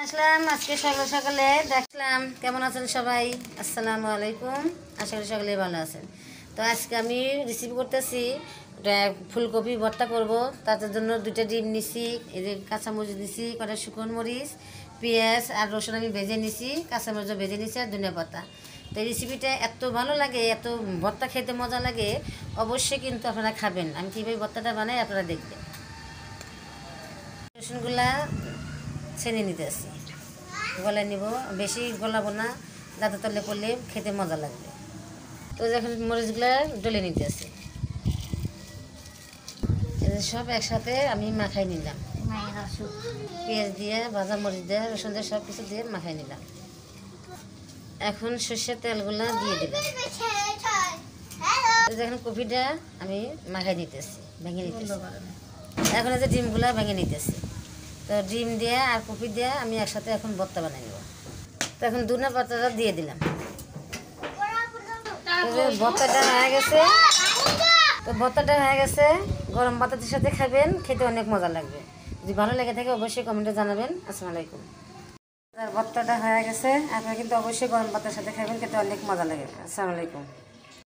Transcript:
আসলাম আজকে সকাল সকালে দেখলাম কেমন আছেন সবাই। আসসালামু আলাইকুম, আশা করি সকলে ভালো আছেন। তো আজকে আমি রিসিভ করতেছি ফুলকপি ভর্তা করব। তার জন্য 2টা ডিম নিছি, এই যে কাঁচামরিচ নিছি, কটা শুকনো মরিচ, পেঁয়াজ আর রসুন আমি ভেজে নিছি, কাঁচামরিচও ভেজে নিছি আর ধনিয়া পাতা। তো এই রেসিপিটা এত ভালো লাগে, এত ভর্তা খেতে মজা লাগে, অবশ্যই কিন্তু আপনারা খাবেন। আমি কীভাবে ভর্তাটা বানাই আপনারা দেখবেন। রসুনগুলা ছেনে নিতে আসি, গলায় নিব, বেশি গলাবো না, দাঁতে তলে পড়লে খেতে মজা লাগবে। তো এখন মরিচগুলা ডলে নিতে আসি, সব একসাথে আমি মাখাই নিলাম, পেঁয়াজ দিয়ে, ভাজা মরিচ দিয়ে, রসুন দিয়ে, সব কিছু দিয়ে মাখাই নিলাম। এখন সর্ষের তেলগুলা দিয়ে দিলাম। এখন কপিটা আমি মাখাই নিতেছি, ভেঙে নিতেছি। এখন এই যে ডিমগুলা ভেঙে নিতেছি। তো ডিম দিয়ে আর কপি দিয়ে আমি একসাথে এখন ভর্তা বানিয়ে নেব। তো এখন ধনিয়া পাতাটা দিয়ে দিলাম। ভর্তাটা হয়ে গেছে, তো ভর্তাটা হয়ে গেছে, গরম ভাতের সাথে খাবেন, খেতে অনেক মজা লাগবে। যদি ভালো লেগে থাকে অবশ্যই কমেন্টে জানাবেন। আসসালামু আলাইকুম। ভর্তাটা হয়ে গেছে, আপনারা কিন্তু অবশ্যই গরম ভাতের সাথে খাবেন, খেতে অনেক মজা লাগে। আসসালামু আলাইকুম।